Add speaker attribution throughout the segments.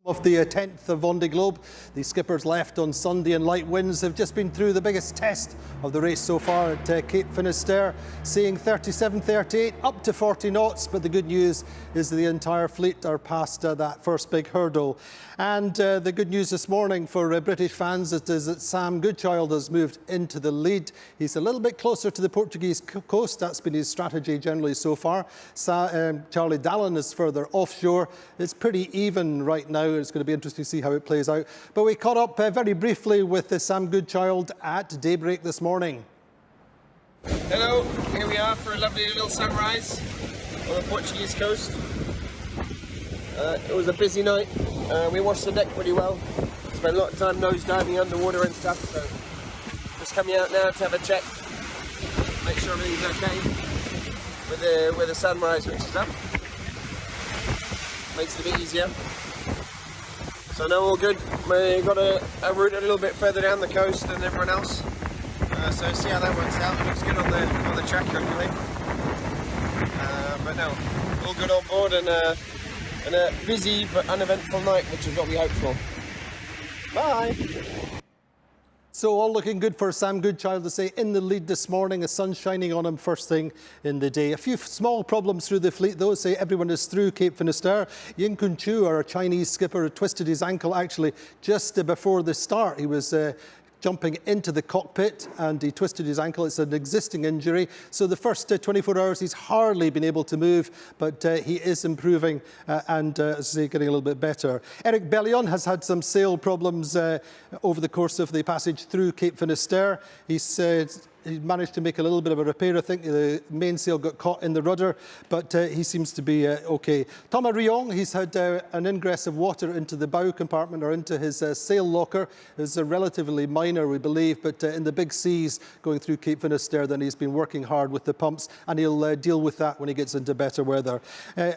Speaker 1: Of the 10th of Vendée Globe. The skippers left on Sunday and light winds have just been through the biggest test of the race so far at Cape Finisterre, seeing 37-38 up to 40 knots, but the good news is the entire fleet are past that first big hurdle. And the good news this morning for British fans is that Sam Goodchild has moved into the lead. He's a little bit closer to the Portuguese coast. That's been his strategy generally so far. Charlie Dallin is further offshore. It's pretty even right now. It's going to be interesting to see how it plays out. But we caught up very briefly with Sam Goodchild at daybreak this morning.
Speaker 2: Hello, here we are for a lovely little sunrise on the Portuguese coast. It was a busy night. We watched the deck pretty well. Spent a lot of time nose diving underwater and stuff, so just coming out now to have a check, make sure everything's okay with the sunrise which is up. Makes it a bit easier. So no, all good. We got a route a little bit further down the coast than everyone else. So see how that works out. Looks good on the track hopefully. But no, all good on board and a busy but uneventful night, which is what we hoped for. Bye.
Speaker 1: So all looking good for Sam Goodchild to say in the lead this morning, the sun shining on him first thing in the day. A few small problems through the fleet though, say everyone is through Cape Finisterre. Yin Kun Chu, our Chinese skipper, twisted his ankle actually just before the start. He was jumping into the cockpit and he twisted his ankle. It's an existing injury. So the first 24 hours he's hardly been able to move, but he is improving and as I say, getting a little bit better. Eric Bellion has had some sail problems over the course of the passage through Cape Finisterre. He managed to make a little bit of a repair. I think the mainsail got caught in the rudder, but he seems to be okay. Thomas Riong, he's had an ingress of water into the bow compartment or into his sail locker. It's relatively minor, we believe, but in the big seas going through Cape Finisterre, then he's been working hard with the pumps, and he'll deal with that when he gets into better weather.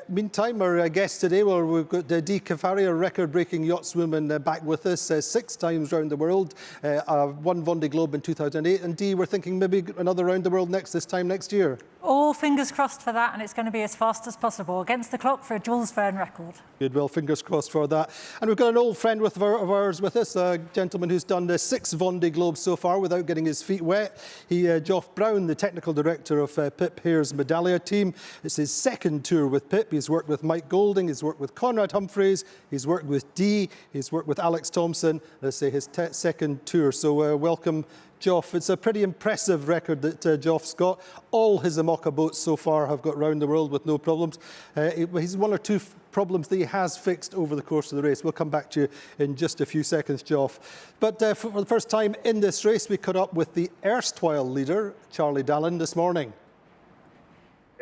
Speaker 1: Meantime, our guest today, well, we've got Dee Caffari, a record-breaking yachtswoman, back with us 6 times around the world, won Vendée Globe in 2008, and Dee, we're thinking maybe another round the world this time next year.
Speaker 3: All fingers crossed for that, and it's going to be as fast as possible against the clock for a Jules Verne record. Good,
Speaker 1: well, fingers crossed for that. And we've got an old friend of ours with us, a gentleman who's done 6 Vendée Globes so far without getting his feet wet. Geoff Brown, the technical director of Pip Hare's Medallia team. It's his second tour with Pip. He's worked with Mike Golding, he's worked with Conrad Humphreys, he's worked with Dee, he's worked with Alex Thompson. Let's say his second tour. So welcome, Geoff. It's a pretty impressive record that Geoff's got. All his IMOCA boats so far have got round the world with no problems. He's 1 or 2 problems that he has fixed over the course of the race. We'll come back to you in just a few seconds, Geoff. But for the first time in this race, we caught up with the erstwhile leader, Charlie Dallin, this morning.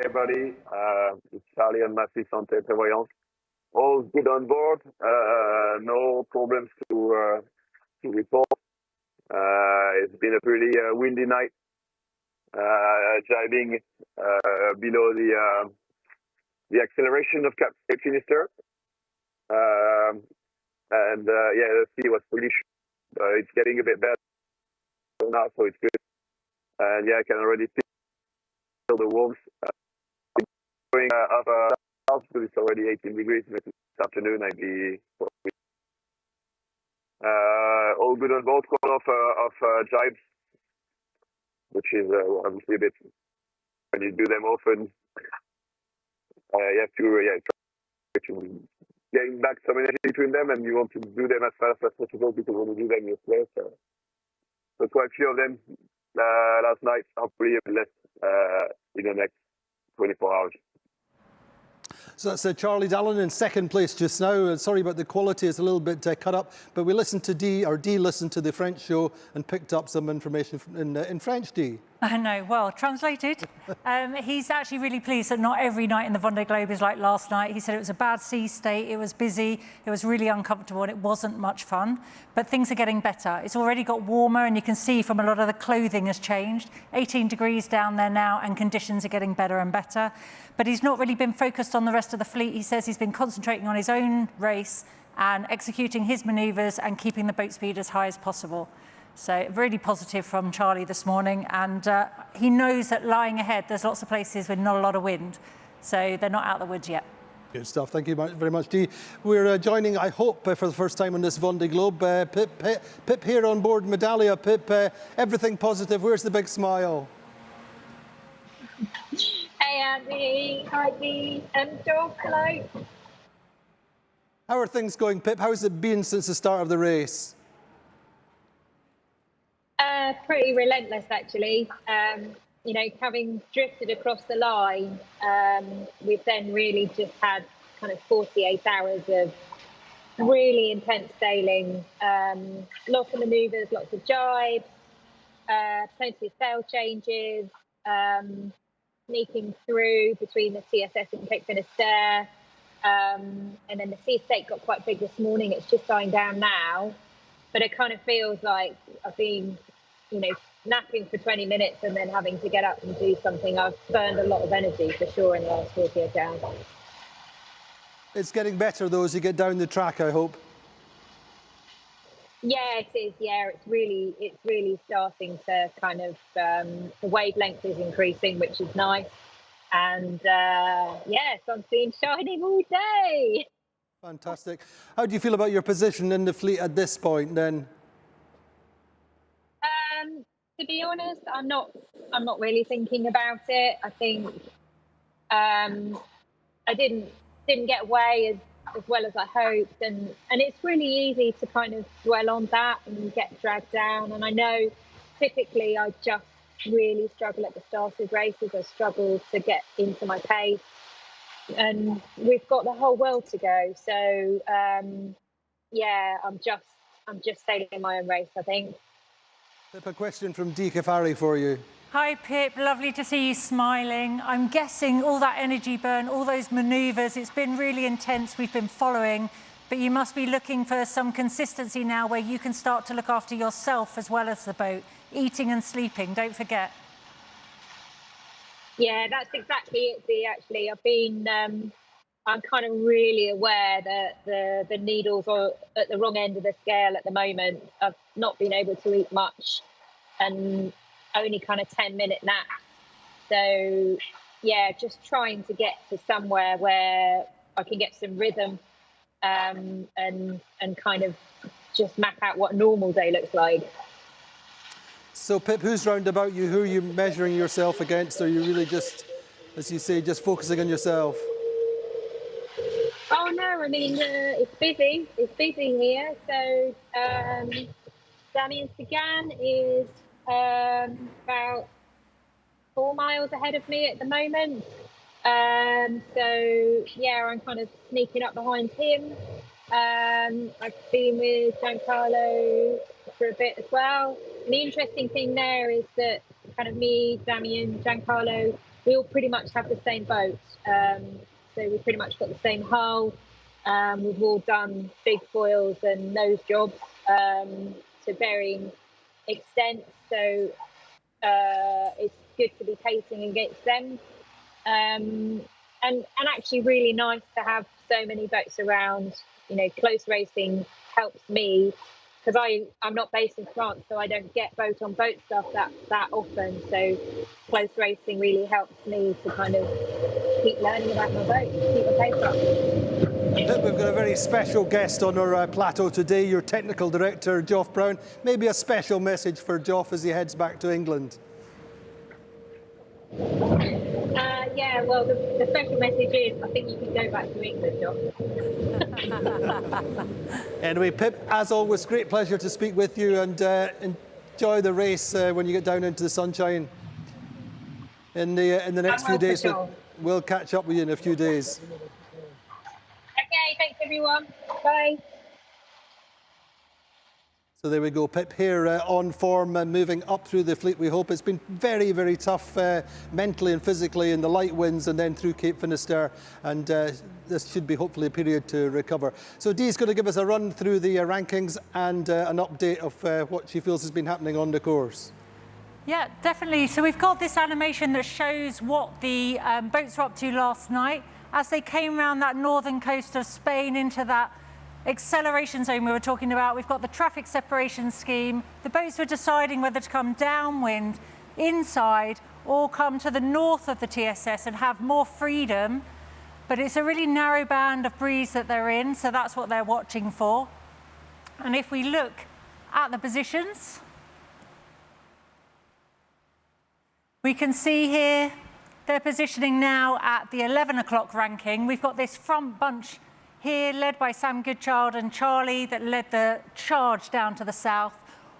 Speaker 4: Hey, buddy. It's Charlie on Massy Santé Prévoyance. All good on board. No problems to report. It's been a pretty windy night, jibing below the acceleration of Cape Finisterre. And yeah, the sea was pretty it's getting a bit better now, so it's good. And yeah, I can already feel the warmth going up south, because it's already 18 degrees this afternoon. I'd be all good on board, call of jibes, which is obviously a bit, when you do them often, you have to try to getting back some energy between them, and you want to do them as fast as possible because when you do them, you're slow. So quite a few of them last night, hopefully less in the next 24 hours.
Speaker 1: So that's Charlie Dallin in second place just now. Sorry about the quality, it's a little bit cut up, but we listened to Dee listened to the French show and picked up some information in French, Dee.
Speaker 3: I know. Well, translated, he's actually really pleased that not every night in the Vendée Globe is like last night. He said it was a bad sea state, it was busy, it was really uncomfortable, and it wasn't much fun. But things are getting better. It's already got warmer, and you can see from a lot of the clothing has changed. 18 degrees down there now, and conditions are getting better and better. But he's not really been focused on the rest of the fleet. He says he's been concentrating on his own race and executing his manoeuvres and keeping the boat speed as high as possible. So really positive from Charlie this morning, and he knows that lying ahead there's lots of places with not a lot of wind, so they're not out of the woods yet.
Speaker 1: Good stuff. Thank you very much, Dee. We're joining, I hope, for the first time on this Vendée Globe. Pip here on board Medallia. Pip, everything positive. Where's the big smile?
Speaker 5: Hey Andy, hi Dee, and Joe, hello.
Speaker 1: How are things going, Pip? How's it been since the start of the race?
Speaker 5: Pretty relentless, actually. You know, having drifted across the line, we've then really just had kind of 48 hours of really intense sailing, lots of manoeuvres, lots of jibes, plenty of sail changes, sneaking through between the CSS and Cape Finisterre. And then the sea state got quite big this morning. It's just dying down now, but it kind of feels like I've been, you know, napping for 20 minutes and then having to get up and do something. I've burned a lot of energy for sure in the last 48 hours.
Speaker 1: It's getting better though as you get down the track, I hope.
Speaker 5: Yeah, it is. Yeah, it's really starting to kind of the wavelength is increasing, which is nice. And yeah, sun's been shining all day.
Speaker 1: Fantastic. How do you feel about your position in the fleet at this point then?
Speaker 5: To be honest, I'm not really thinking about it. I think I didn't get away as well as I hoped, and it's really easy to kind of dwell on that and get dragged down. And I know typically I just really struggle at the start of races. I struggle to get into my pace, and we've got the whole world to go. So yeah, I'm just sailing my own race, I think.
Speaker 1: Pip, a question from Dee Kafari for you.
Speaker 3: Hi Pip, lovely to see you smiling. I'm guessing all that energy burn, all those manoeuvres, it's been really intense, we've been following, but you must be looking for some consistency now where you can start to look after yourself as well as the boat, eating and sleeping, don't forget.
Speaker 5: Yeah, that's exactly it, Dee, actually. I've been, I'm kind of really aware that the needles are at the wrong end of the scale at the moment. I've not been able to eat much and only kind of 10-minute naps. So yeah, just trying to get to somewhere where I can get some rhythm and kind of just map out what a normal day looks like.
Speaker 1: So Pip, who's round about you? Who are you measuring yourself against? Or are you really just, as you say, just focusing on yourself?
Speaker 5: Oh no, I mean, it's busy. It's busy here. So Damien Sagan is about 4 miles ahead of me at the moment. So yeah, I'm kind of sneaking up behind him. I've been with Giancarlo for a bit as well. And the interesting thing there is that kind of me, Damien, Giancarlo, we all pretty much have the same boat. So we've pretty much got the same hull. We've all done big foils and nose jobs to varying extents. So it's good to be pacing against them. And actually really nice to have so many boats around. You know, close racing helps me because I'm not based in France, so I don't get boat on boat stuff that often. So close racing really helps me to kind of keep learning about my boat, keep my pace up.
Speaker 1: Pip, we've got a very special guest on our plateau today, your technical director, Geoff Brown. Maybe a special message for Geoff as he heads back to England.
Speaker 5: Yeah, well, the special message is I think you can go back to England, Geoff.
Speaker 1: Anyway, Pip, as always, great pleasure to speak with you, and enjoy the race when you get down into the sunshine in the next few days.
Speaker 5: Sure.
Speaker 1: We'll catch up with you in a few days.
Speaker 5: Okay, thanks everyone. Bye.
Speaker 1: So there we go, Pip here on form and moving up through the fleet. We hope it's been very, very tough mentally and physically in the light winds and then through Cape Finisterre, and this should be hopefully a period to recover. So Dee's going to give us a run through the rankings and an update of what she feels has been happening on the course.
Speaker 3: Yeah, definitely. So we've got this animation that shows what the boats were up to last night as they came around that northern coast of Spain into that acceleration zone we were talking about. We've got the traffic separation scheme. The boats were deciding whether to come downwind, inside, or come to the north of the TSS and have more freedom. But it's a really narrow band of breeze that they're in, so that's what they're watching for. And if we look at the positions, we can see here they're positioning now at the 11 o'clock ranking. We've got this front bunch here led by Sam Goodchild and Charlie that led the charge down to the south.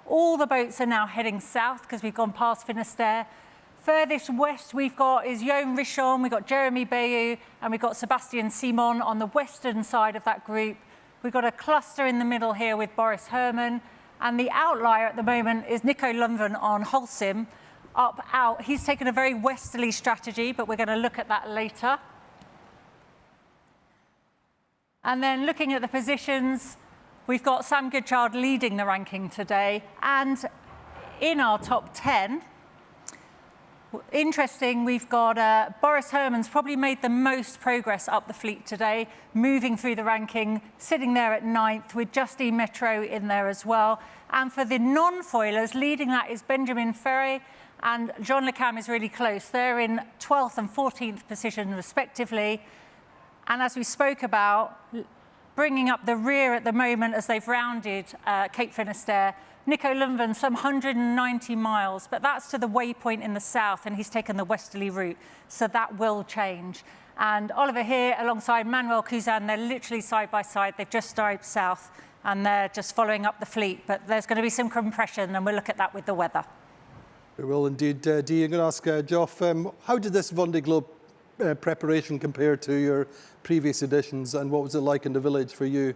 Speaker 3: All the boats are now heading south because we've gone past Finisterre. Furthest west we've got is Joan Richon, we've got Jeremy Bayou, and we've got Sebastian Simon on the western side of that group. We've got a cluster in the middle here with Boris Herman, and the outlier at the moment is Nico Lundven on Holcim, up out. He's taken a very westerly strategy, but we're going to look at that later. And then looking at the positions, we've got Sam Goodchild leading the ranking today. And in our top 10, interesting, we've got Boris Herman's probably made the most progress up the fleet today, moving through the ranking, sitting there at 9th with Justine Metro in there as well. And for the non-foilers, leading that is Benjamin Ferret, and John Le Cam is really close. They're in 12th and 14th position respectively. And as we spoke about, bringing up the rear at the moment as they've rounded Cape Finisterre, Nico Lundven, some 190 miles, but that's to the waypoint in the south, and he's taken the westerly route, so that will change. And Oliver here, alongside Manuel Cousin, they're literally side by side. They've just dived south, and they're just following up the fleet, but there's going to be some compression, and we'll look at that with the weather.
Speaker 1: We will indeed. Dee, I'm going to ask Geoff, how did this Vendée Globe preparation compare to your previous editions, and what was it like in the village for you?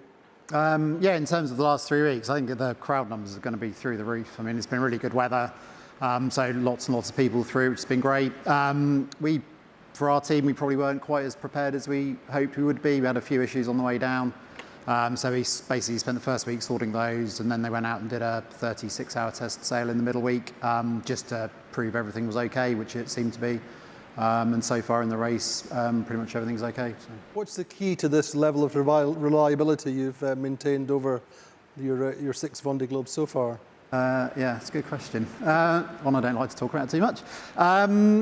Speaker 6: Yeah, in terms of the last 3 weeks, I think the crowd numbers are going to be through the roof. I mean, it's been really good weather, so lots and lots of people through, which has been great. For our team, we probably weren't quite as prepared as we hoped we would be. We had a few issues on the way down. So we basically spent the first week sorting those, and then they went out and did a 36-hour test sail in the middle week, just to prove everything was okay, which it seemed to be. And so far in the race, pretty much everything's okay. So.
Speaker 1: What's the key to this level of reliability you've maintained over your 6 Vendée Globes so far?
Speaker 6: Yeah, it's a good question. One I don't like to talk about too much. I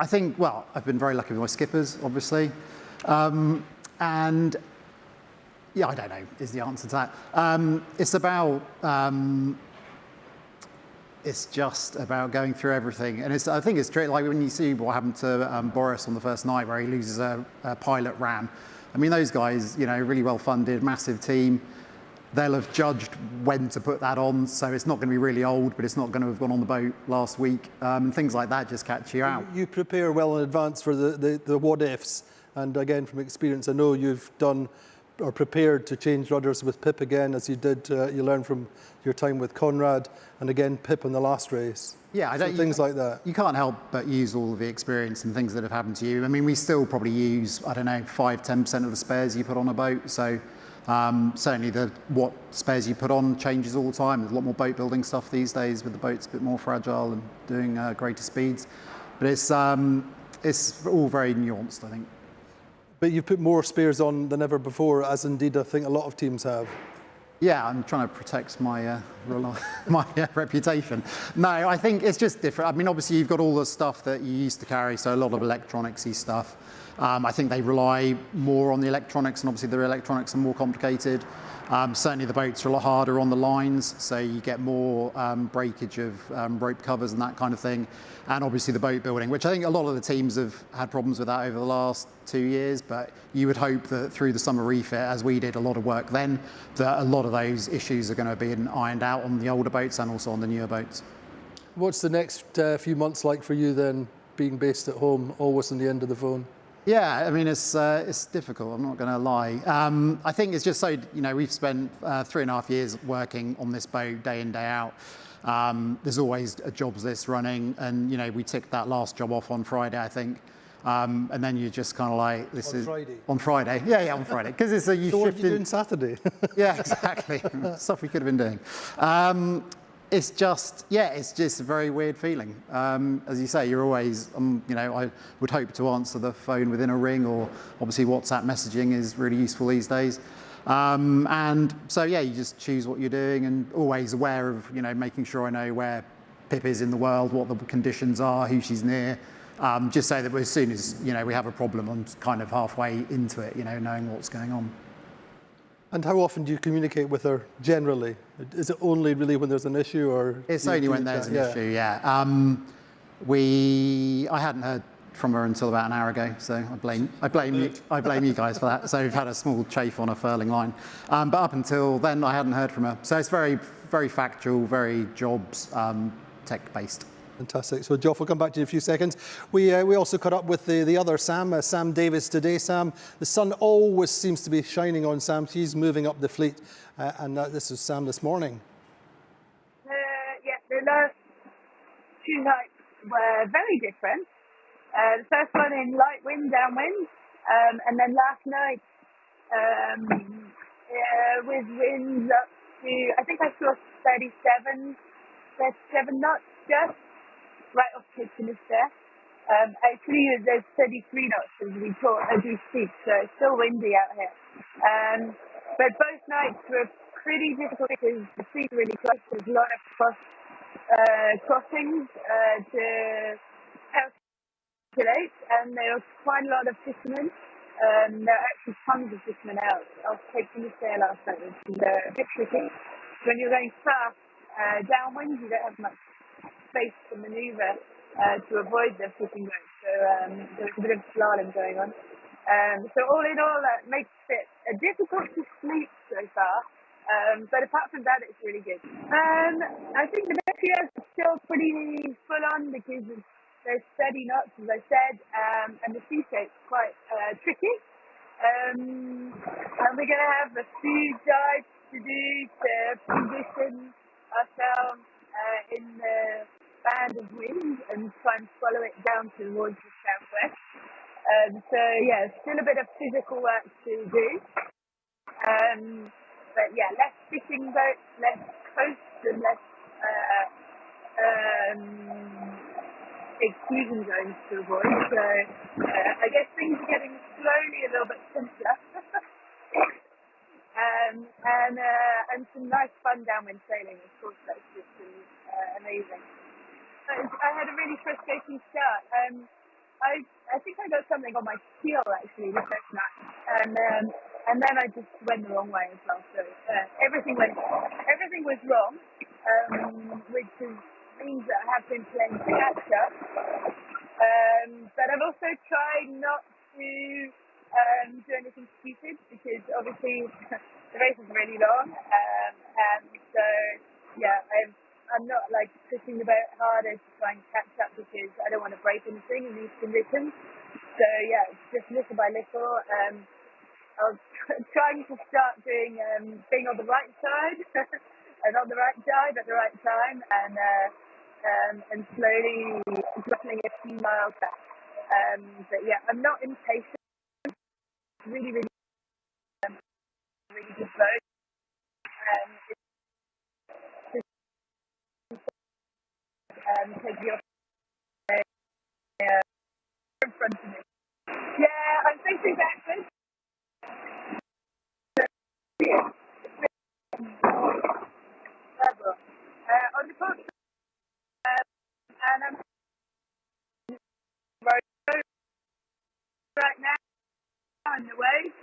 Speaker 6: think, well, I've been very lucky with my skippers, obviously. And yeah, I don't know is the answer to that. It's about, it's just about going through everything. And I think it's straight, like when you see what happened to Boris on the first night where he loses a pilot ram. I mean, those guys, you know, really well funded, massive team. They'll have judged when to put that on, so it's not going to be really old, but it's not going to have gone on the boat last week. And things like that just catch you out.
Speaker 1: You prepare well in advance for the what-ifs. And again, from experience, I know you've done or prepared to change rudders with Pip again, as you did. You learned from your time with Conrad, and again Pip in the last race.
Speaker 6: Yeah,
Speaker 1: things like that.
Speaker 6: You can't help but use all of the experience and things that have happened to you. I mean, we still probably use, I don't know, 5–10% of the spares you put on a boat. So certainly what spares you put on changes all the time. There's a lot more boat building stuff these days with the boats a bit more fragile and doing greater speeds. But it's all very nuanced, I think.
Speaker 1: But you've put more spares on than ever before, as indeed I think a lot of teams have.
Speaker 6: Yeah, I'm trying to protect my reputation. No, I think it's just different. I mean, obviously you've got all the stuff that you used to carry, so a lot of electronics-y stuff. I think they rely more on the electronics, and obviously their electronics are more complicated. Certainly the boats are a lot harder on the lines, so you get more breakage of rope covers and that kind of thing. And obviously the boat building, which I think a lot of the teams have had problems with that over the last 2 years, but you would hope that through the summer refit, as we did a lot of work then, that a lot of those issues are going to be ironed out on the older boats and also on the newer boats.
Speaker 1: What's the next few months like for you then, being based at home, always on the end of the phone?
Speaker 6: Yeah, I mean, it's difficult, I'm not going to lie. I think it's just so, we've spent 3.5 years working on this boat day in, day out. There's always a jobs list running, and, we ticked that last job off on Friday, I think. And then you're just kind of like, this is...
Speaker 1: Friday?
Speaker 6: On Friday. Yeah, on Friday. Because it's you
Speaker 1: So what
Speaker 6: shifted...
Speaker 1: did you do on Saturday?
Speaker 6: Yeah, exactly. Stuff we could have been doing. It's just a very weird feeling. As you say, you're always, I would hope to answer the phone within a ring, or obviously WhatsApp messaging is really useful these days. And so, yeah, you just choose what you're doing, and always aware of, making sure I know where Pip is in the world, what the conditions are, who she's near. Just so that as soon as, we have a problem, I'm kind of halfway into it, knowing what's going on.
Speaker 1: And how often do you communicate with her generally? Is it only really when there's an issue, or?
Speaker 6: It's only when there's an issue, yeah. I hadn't heard from her until about an hour ago, so I blame you guys for that. So we've had a small chafe on a furling line, but up until then I hadn't heard from her. So it's very, very factual, very jobs tech based.
Speaker 1: Fantastic. So, Geoff, we'll come back to you in a few seconds. We also caught up with the other Sam, Sam Davis today. Sam, the sun always seems to be shining on Sam. She's moving up the fleet, and this is Sam this morning.
Speaker 7: Yeah, the last 2 nights were very different. The first one in light wind, downwind, and then last night with winds up to, I think I saw 37 knots just. Right off Cape Finisterre. Actually, there's 33 knots as we speak, so it's still windy out here. But both nights were pretty difficult because the sea's really close. There's a lot of crossings to calculate, and there was quite a lot of fishermen. There are actually tons of fishermen out off Cape Finisterre last night, which is a bit tricky. When you're going fast downwind, you don't have much space to manoeuvre to avoid the fishing boats. So there's a bit of slalom going on. So all in all, that makes it difficult to sleep so far. But apart from that, it's really good. I think the next year is still pretty full on because there's steady knots, as I said, and the sea shape's quite tricky. And we're going to have a few dives to do to position ourselves in the band of wind and try and follow it down towards the southwest. So yeah, still a bit of physical work to do. But yeah, less fishing boats, less coast, and less exclusion zones to avoid. So I guess things are getting slowly a little bit simpler. And some nice fun downwind sailing, of course, that's just amazing. I had a really frustrating start. I think I got something on my keel actually the first night, and then I just went the wrong way as well. So everything was wrong, which means that I have been playing catch up. But I've also tried not to do anything stupid because obviously the race is really long, and so yeah, I'm not like pushing the boat harder to try and catch up because I don't want to break anything in these conditions. So yeah, it's just little by little. I was trying to start doing being on the right side and on the right dive at the right time, and slowly dropping a few miles back. But yeah, I'm not impatient. Really good boat. Take your in front of me. Yeah, I'm facing backwards. On the port, and I'm right now on the wave.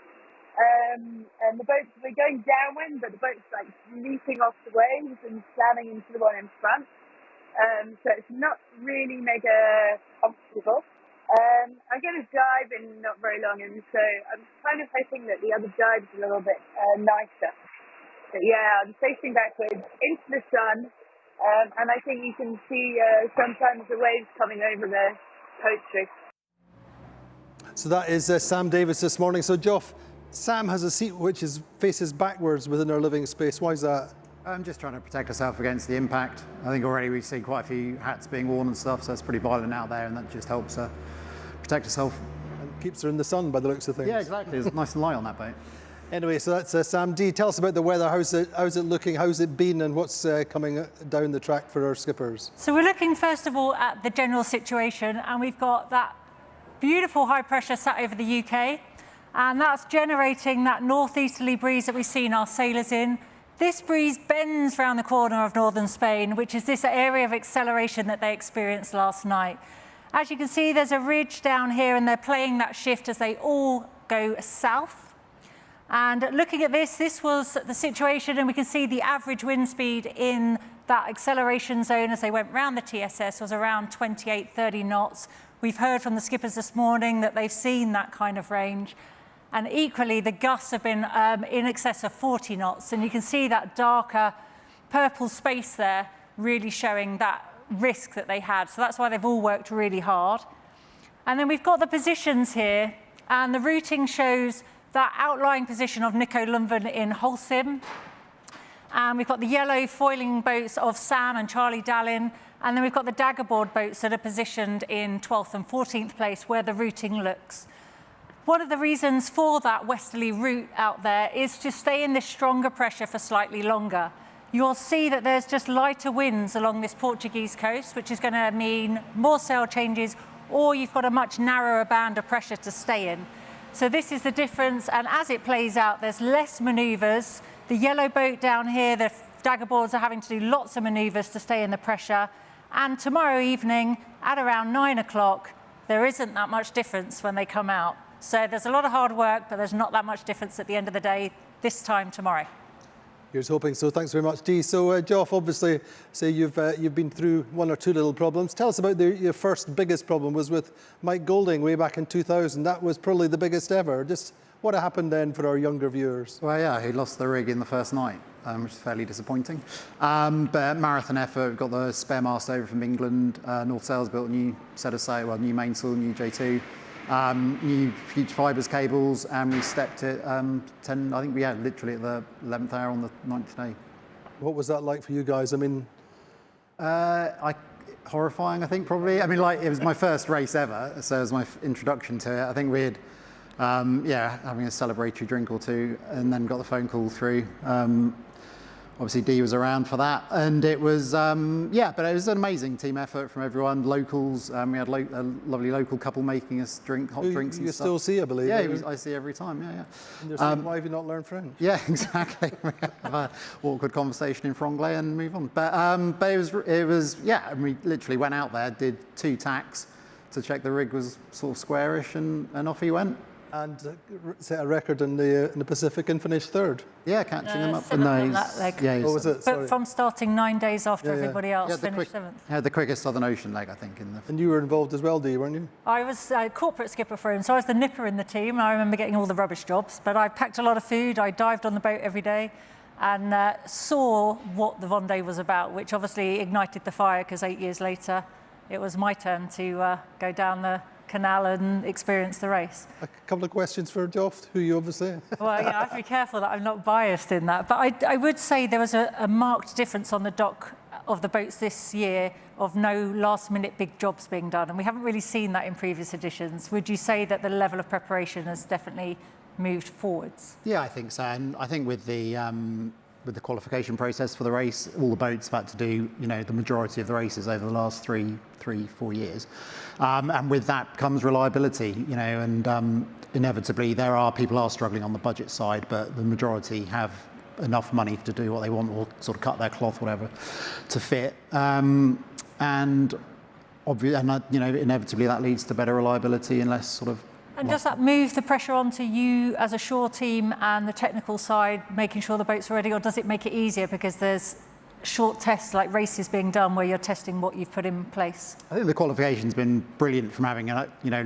Speaker 7: And the boat's, we're going downwind, but the boat's like leaping off the waves and slamming into the one in front. So it's not really mega comfortable. I'm going to dive in not very long, and so I'm kind of hoping that the other dive's a little bit nicer. But yeah, I'm facing backwards into the sun, and I think you can see sometimes the waves coming over the coach tree.
Speaker 1: So that is Sam Davis this morning. So Geoff, Sam has a seat which faces backwards within her living space. Why is that?
Speaker 6: I'm just trying to protect herself against the impact. I think already we've seen quite a few hats being worn and stuff, so it's pretty violent out there, and that just helps her protect herself.
Speaker 1: And keeps her in the sun by the looks of things.
Speaker 6: Yeah, exactly. It's nice and light on that boat.
Speaker 1: Anyway, so that's Sam D. Tell us about the weather. How's it looking? How's it been? And what's coming down the track for our skippers?
Speaker 3: So we're looking first of all at the general situation, and we've got that beautiful high pressure sat over the UK, and that's generating that northeasterly breeze that we've seen our sailors in. This breeze bends round the corner of northern Spain, which is this area of acceleration that they experienced last night. As you can see, there's a ridge down here, and they're playing that shift as they all go south. And looking at this was the situation, and we can see the average wind speed in that acceleration zone as they went round the TSS was around 28, 30 knots. We've heard from the skippers this morning that they've seen that kind of range. And equally, the gusts have been in excess of 40 knots. And you can see that darker purple space there really showing that risk that they had. So that's why they've all worked really hard. And then we've got the positions here, and the routing shows that outlying position of Nico Lundvin in Holcim. And we've got the yellow foiling boats of Sam and Charlie Dallin. And then we've got the daggerboard boats that are positioned in 12th and 14th place where the routing looks. One of the reasons for that westerly route out there is to stay in this stronger pressure for slightly longer. You'll see that there's just lighter winds along this Portuguese coast, which is going to mean more sail changes, or you've got a much narrower band of pressure to stay in. So this is the difference, and as it plays out, there's less manoeuvres. The yellow boat down here, the daggerboards are having to do lots of manoeuvres to stay in the pressure. And tomorrow evening, at around 9 o'clock, there isn't that much difference when they come out. So there's a lot of hard work, but there's not that much difference at the end of the day this time tomorrow.
Speaker 1: Here's hoping. So thanks very much, Dee. So Geoff, obviously, say you've been through one or two little problems. Tell us about your first biggest problem was with Mike Golding way back in 2000. That was probably the biggest ever. Just what happened then for our younger viewers?
Speaker 6: Well, yeah, he lost the rig in the first night, which is fairly disappointing. But marathon effort, we've got the spare mast over from England. North Sails built a new set of sail, well, new mainsail, new J2. New Future Fibres cables, and we stepped it 10, I think we had literally at the 11th hour on the 9th day.
Speaker 1: What was that like for you guys? I mean,
Speaker 6: horrifying, I think, probably. I mean, like, it was my first race ever, so it was my introduction to it. I think we had, having a celebratory drink or two, and then got the phone call through. Obviously, Dee was around for that, and it was, but it was an amazing team effort from everyone, locals. We had a lovely local couple making us hot drinks and
Speaker 1: you
Speaker 6: stuff.
Speaker 1: still see, I believe.
Speaker 6: Yeah, I see every time, yeah.
Speaker 1: And you're saying, why have you not learned French?
Speaker 6: Yeah, exactly. Have an awkward conversation in franglais and move on. But it was, yeah, and we literally went out there, did 2 tacks to check the rig was sort of squarish, and off he went.
Speaker 1: And set a record in the Pacific and finished third.
Speaker 6: Yeah, catching them up.
Speaker 3: Seventh on that leg.
Speaker 6: Yeah,
Speaker 1: what was it? Sorry.
Speaker 3: But from starting 9 days after everybody else, finished 7th.
Speaker 6: Yeah, the quickest Southern Ocean leg, I think.
Speaker 1: And you were involved as well, Dee, weren't you?
Speaker 3: I was a corporate skipper for him, so I was the nipper in the team. I remember getting all the rubbish jobs, but I packed a lot of food. I dived on the boat every day and saw what the Vendée was about, which obviously ignited the fire because 8 years later, it was my turn to go down the canal and experience the race.
Speaker 1: A couple of questions for Geoff, who you obviously.
Speaker 3: Well, yeah, I have to be careful that I'm not biased in that. But I would say there was a marked difference on the dock of the boats this year of no last-minute big jobs being done, and we haven't really seen that in previous editions. Would you say that the level of preparation has definitely moved forwards?
Speaker 6: Yeah, I think so. And I think with the qualification process for the race, all the boats have had to do, the majority of the races over the last 4 years. And with that comes reliability, and inevitably people are struggling on the budget side, but the majority have enough money to do what they want or sort of cut their cloth, whatever, to fit. And inevitably that leads to better reliability and less sort of.
Speaker 3: And does that move the pressure onto you as a shore team and the technical side, making sure the boats are ready, or does it make it easier because there's short tests like races being done where you're testing what you've put in place?
Speaker 6: I think the qualification's been brilliant from having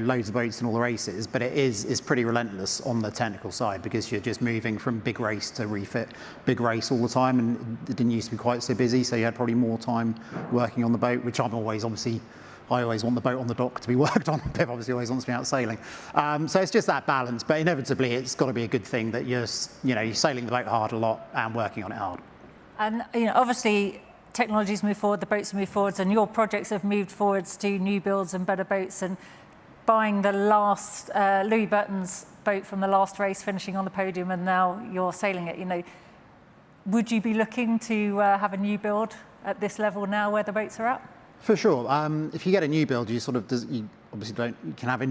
Speaker 6: loads of boats in all the races, but it's pretty relentless on the technical side because you're just moving from big race to refit big race all the time, and it didn't used to be quite so busy, so you had probably more time working on the boat, which I'm always obviously I always want the boat on the dock to be worked on. Pip obviously always wants me out sailing. So it's just that balance, but inevitably it's got to be a good thing that you're sailing the boat hard a lot and working on it hard.
Speaker 3: And obviously technology's moved forward, the boats have moved forwards, and your projects have moved forwards to new builds and better boats, and buying the last Louis Burton's boat from the last race, finishing on the podium, and now you're sailing it. Would you be looking to have a new build at this level now where the boats are at?
Speaker 6: For sure. If you get a new build, you obviously you can have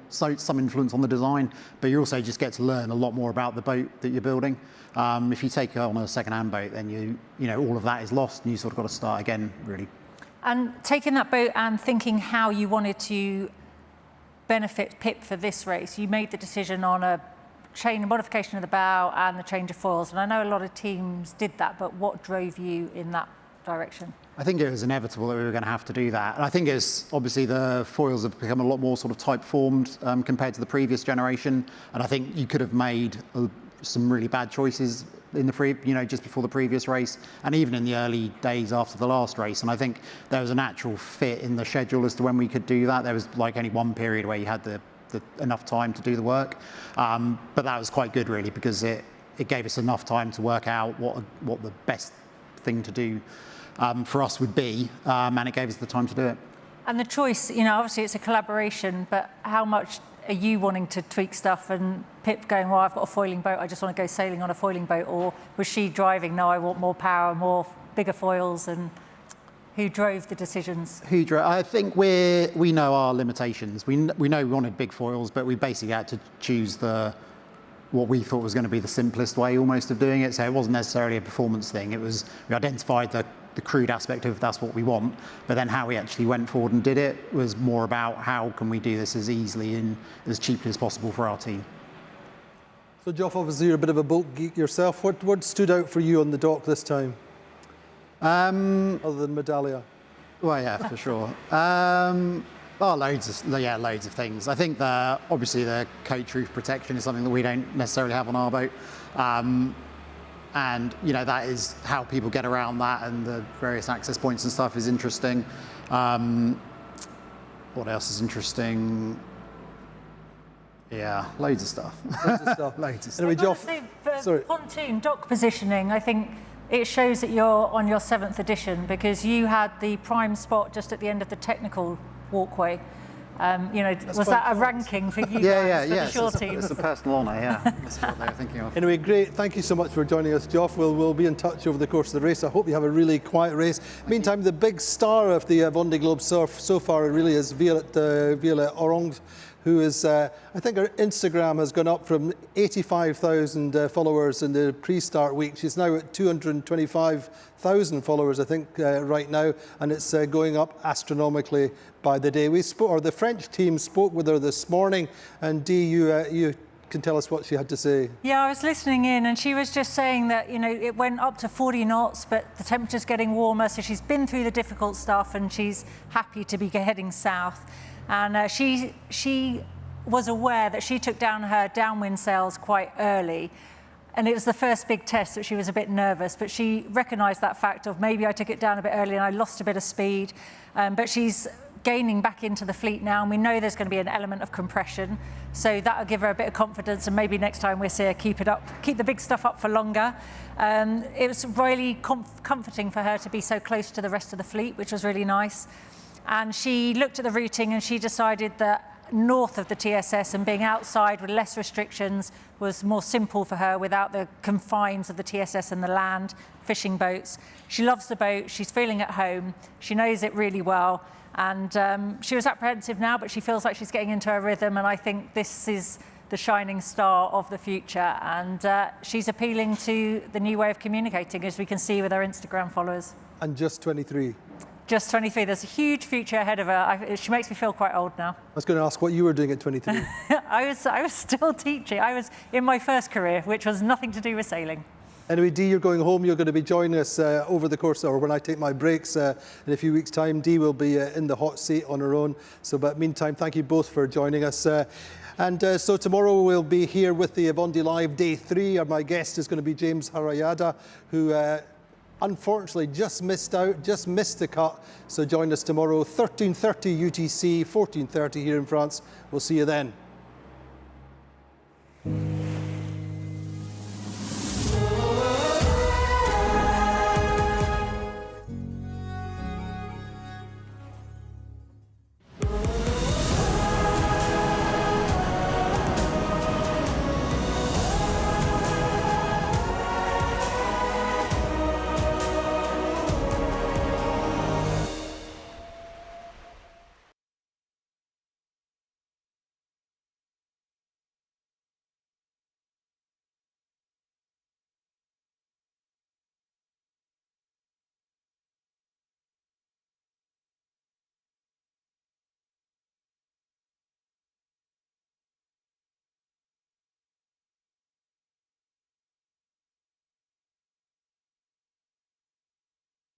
Speaker 6: some influence on the design, but you also just get to learn a lot more about the boat that you're building. If you take on a second-hand boat, then all of that is lost, and you sort of got to start again, really.
Speaker 3: And taking that boat and thinking how you wanted to benefit Pip for this race, you made the decision on a modification of the bow and the change of foils. And I know a lot of teams did that, but what drove you in that direction?
Speaker 6: I think it was inevitable that we were going to have to do that. And I think it's obviously the foils have become a lot more sort of type formed compared to the previous generation. And I think you could have made some really bad choices in the just before the previous race, and even in the early days after the last race. And I think there was a natural fit in the schedule as to when we could do that. There was only one period where you had enough time to do the work, but that was quite good really, because it gave us enough time to work out what the best thing to do for us would be, and it gave us the time to do it.
Speaker 3: And the choice, obviously it's a collaboration, but how much are you wanting to tweak stuff and Pip going, well, I've got a foiling boat, I just want to go sailing on a foiling boat? Or was she driving, no, I want more power, bigger foils? And who drove the decisions?
Speaker 6: I think we know our limitations. We know we wanted big foils, but we basically had to choose what we thought was going to be the simplest way almost of doing it. So it wasn't necessarily a performance thing. It was, we identified the crude aspect of that's what we want, but then how we actually went forward and did it was more about how can we do this as easily and as cheaply as possible for our team.
Speaker 1: So Geoff, obviously you're a bit of a boat geek yourself. What stood out for you on the dock this time? Other than Medallia?
Speaker 6: Well, yeah, for sure. Loads of things. I think obviously the coach roof protection is something that we don't necessarily have on our boat. And that is how people get around that, and the various access points and stuff is interesting. What else is interesting? Yeah, loads of stuff. Loads of stuff.
Speaker 1: Anyway, Geoff, sorry.
Speaker 3: Pontoon dock positioning, I think it shows that you're on your 7th edition, because you had the prime spot just at the end of the technical walkway. Was that a ranking for you guys, for the shore team?
Speaker 6: It's a personal honour, yeah. That's what they were thinking of.
Speaker 1: Anyway, great. Thank you so much for joining us, Geoff. We'll be in touch over the course of the race. I hope you have a really quiet race. Meantime, the big star of the Vendée Globe Surf so far really is Violette Orongs, who is, I think her Instagram has gone up from 85,000 followers in the pre-start week. She's now at 225,000 followers, I think, right now, and it's going up astronomically by the day. The French team spoke with her this morning, and Dee, you can tell us what she had to say.
Speaker 3: Yeah, I was listening in, and she was just saying that, it went up to 40 knots, but the temperature's getting warmer, so she's been through the difficult stuff, and she's happy to be heading south. And she was aware that she took down her downwind sails quite early, and it was the first big test that she was a bit nervous, but she recognised that fact of maybe I took it down a bit early and I lost a bit of speed, but she's gaining back into the fleet now, and we know there's going to be an element of compression, so that'll give her a bit of confidence, and maybe next time we'll see her keep it up, keep the big stuff up for longer. It was really comforting for her to be so close to the rest of the fleet, which was really nice. And she looked at the routing and she decided that north of the TSS and being outside with less restrictions was more simple for her without the confines of the TSS and the land fishing boats. She loves the boat, she's feeling at home, she knows it really well, and she was apprehensive now, but she feels like she's getting into her rhythm, and I think this is the shining star of the future, and she's appealing to the new way of communicating, as we can see with her Instagram followers.
Speaker 1: And just 23.
Speaker 3: Just 23. There's a huge future ahead of her. She makes me feel quite old now.
Speaker 1: I was going to ask what you were doing at 23.
Speaker 3: I was still teaching. I was in my first career, which was nothing to do with sailing.
Speaker 1: Anyway, Dee, you're going home. You're going to be joining us over the course, or when I take my breaks in a few weeks' time. Dee will be in the hot seat on her own. But meantime, thank you both for joining us. So tomorrow we'll be here with the Vendée Live Day 3. My guest is going to be James Harayada, who unfortunately just missed out, just missed the cut. So join us tomorrow, 13:30 UTC, 14:30 here in France. We'll see you then.